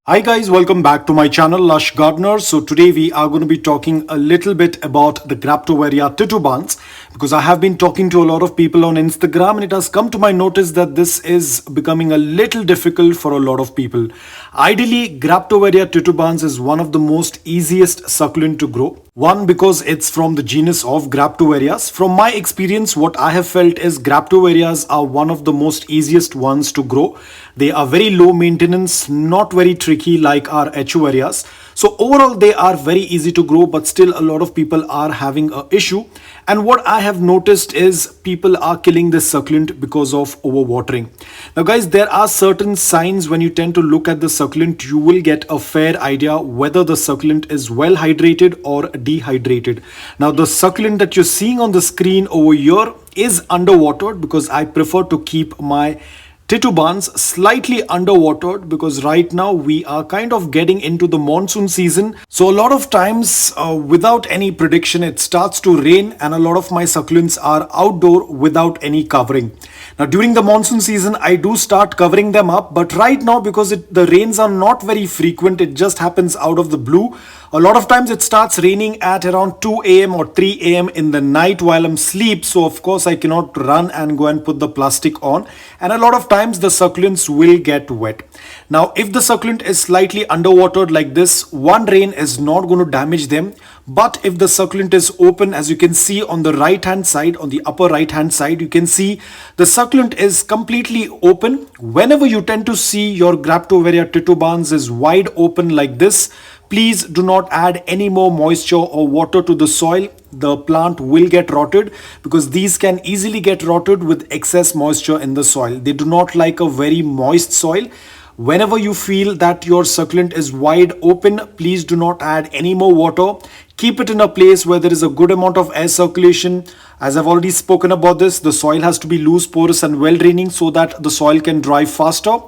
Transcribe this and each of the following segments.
Hi guys, welcome back to my channel Lush Gardener. So today we are going to be talking a little bit about the Xgraptoveria Titubans, because I have been talking to a lot of people on Instagram and it has come to my notice that this is becoming a little difficult for a lot of people. Ideally, Xgraptoveria Titubans is one of the most easiest succulent to grow. One, because it's from the genus of Xgraptoverias. From my experience, what I have felt is Xgraptoverias are one of the most easiest ones to grow. They are very low maintenance, not very tricky like our Echuverias. So overall, they are very easy to grow, but still a lot of people are having an issue. And what I have noticed is people are killing this succulent because of overwatering. Now guys, there are certain signs when you tend to look at the succulent, you will get a fair idea whether the succulent is well hydrated or dehydrated. Now the succulent that you're seeing on the screen over here is underwatered, because I prefer to keep my Titubans slightly underwatered, because right now we are kind of getting into the monsoon season. So a lot of times without any prediction, it starts to rain and a lot of my succulents are outdoor without any covering. Now during the monsoon season, I do start covering them up, but right now, because the rains are not very frequent, it just happens out of the blue. A lot of times it starts raining at around 2 a.m. or 3 a.m. in the night while I'm asleep. So of course I cannot run and go and put the plastic on. And a lot of times the succulents will get wet. Now if the succulent is slightly underwatered like this, one rain is not going to damage them. But if the succulent is open, as you can see on the right hand side, on the upper right hand side, you can see the succulent is completely open. Whenever you tend to see your Xgraptoveria Titubans is wide open like this, please do not add any more moisture or water to the soil. The plant will get rotted, because these can easily get rotted with excess moisture in the soil. They do not like a very moist soil. Whenever you feel that your succulent is wide open, please do not add any more water. Keep it in a place where there is a good amount of air circulation. As I've already spoken about this, the soil has to be loose, porous and well draining so that the soil can dry faster.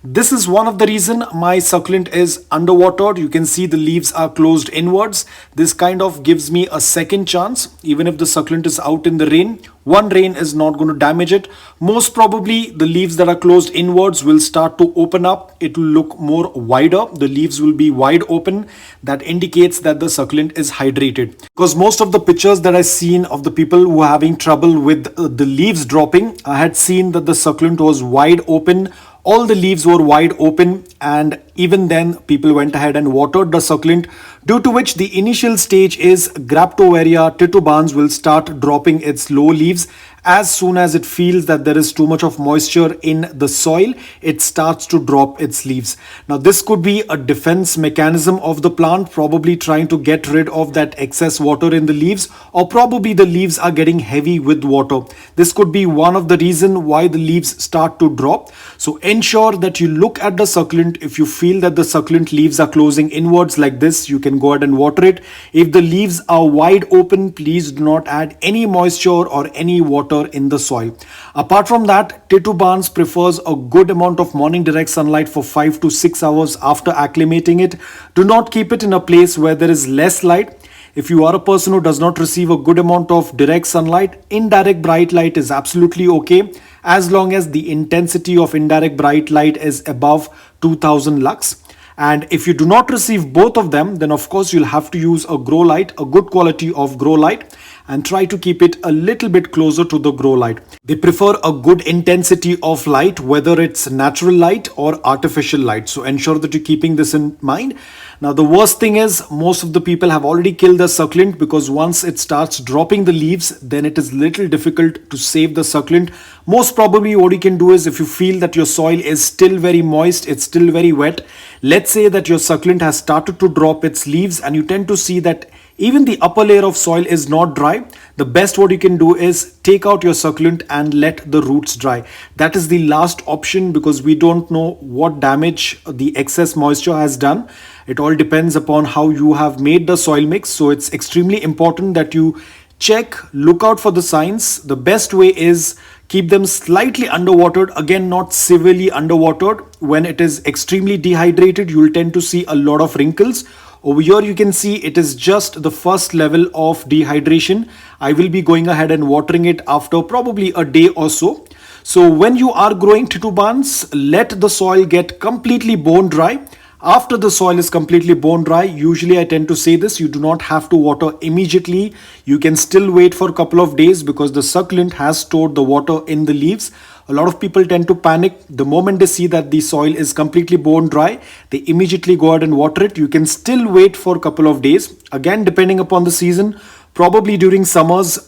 This is one of the reason my succulent is underwatered. You can see the leaves are closed inwards. This kind of gives me a second chance. Even if the succulent is out in the rain, one rain is not going to damage it. Most probably the leaves that are closed inwards will start to open up. It will look more wider. The leaves will be wide open. That indicates that the succulent is hydrated. Because most of the pictures that I've seen of the people who are having trouble with the leaves dropping, I had seen that the succulent was wide open. All the leaves were wide open, and even then people went ahead and watered the succulent, due to which the initial stage is Xgraptoveria Titubans will start dropping its low leaves. As soon as it feels that there is too much of moisture in the soil, it starts to drop its leaves. Now this could be a defense mechanism of the plant, probably trying to get rid of that excess water in the leaves, or probably the leaves are getting heavy with water. This could be one of the reasons why the leaves start to drop. So ensure that you look at the succulent. If you feel that the succulent leaves are closing inwards like this, you can go ahead and water it. If the leaves are wide open, please do not add any moisture or any water in the soil. Apart from that, Titubans prefers a good amount of morning direct sunlight for 5 to 6 hours after acclimating it. Do not keep it in a place where there is less light. If you are a person who does not receive a good amount of direct sunlight, indirect bright light is absolutely okay, as long as the intensity of indirect bright light is above 2000 lux. And if you do not receive both of them, then of course you'll have to use a grow light, a good quality of grow light, and try to keep it a little bit closer to the grow light. They prefer a good intensity of light, whether it's natural light or artificial light. So ensure that you're keeping this in mind. Now the worst thing is, most of the people have already killed the succulent, because once it starts dropping the leaves, then it is little difficult to save the succulent. Most probably what you can do is, if you feel that your soil is still very moist, it's still very wet, let's say that your succulent has started to drop its leaves and you tend to see that even the upper layer of soil is not dry, the best what you can do is take out your succulent and let the roots dry. That is the last option, because we don't know what damage the excess moisture has done. It all depends upon how you have made the soil mix. So it's extremely important that you check, look out for the signs. The best way is keep them slightly underwatered, again not severely underwatered. When it is extremely dehydrated, you will tend to see a lot of wrinkles. Over here you can see it is just the first level of dehydration. I will be going ahead and watering it after probably a day or so. So when you are growing titubans, let the soil get completely bone dry. After the soil is completely bone dry, usually I tend to say this, you do not have to water immediately. You can still wait for a couple of days because the succulent has stored the water in the leaves. A lot of people tend to panic. The moment they see that the soil is completely bone dry, they immediately go ahead and water it. You can still wait for a couple of days. Again, depending upon the season, probably during summers,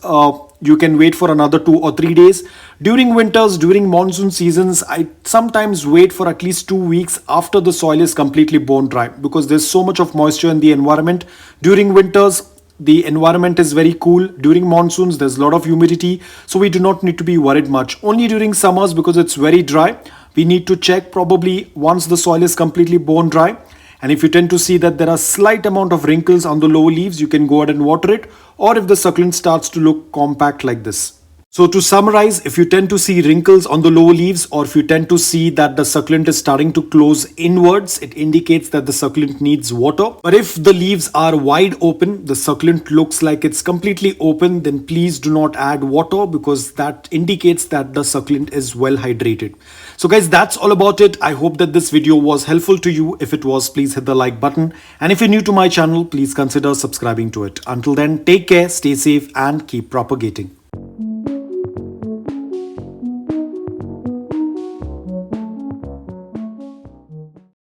you can wait for another 2 or 3 days. During winters, during monsoon seasons, I sometimes wait for at least 2 weeks after the soil is completely bone dry because there's so much of moisture in the environment. During winters, the environment is very cool. During monsoons, there's a lot of humidity, so we do not need to be worried much. Only during summers, because it's very dry, we need to check probably once the soil is completely bone dry. And if you tend to see that there are slight amount of wrinkles on the lower leaves, you can go ahead and water it, or if the succulent starts to look compact like this. So to summarize, if you tend to see wrinkles on the lower leaves, or if you tend to see that the succulent is starting to close inwards, it indicates that the succulent needs water. But if the leaves are wide open, the succulent looks like it's completely open, then please do not add water because that indicates that the succulent is well hydrated. So guys, that's all about it. I hope that this video was helpful to you. If it was, please hit the like button. And if you're new to my channel, please consider subscribing to it. Until then, take care, stay safe, and keep propagating.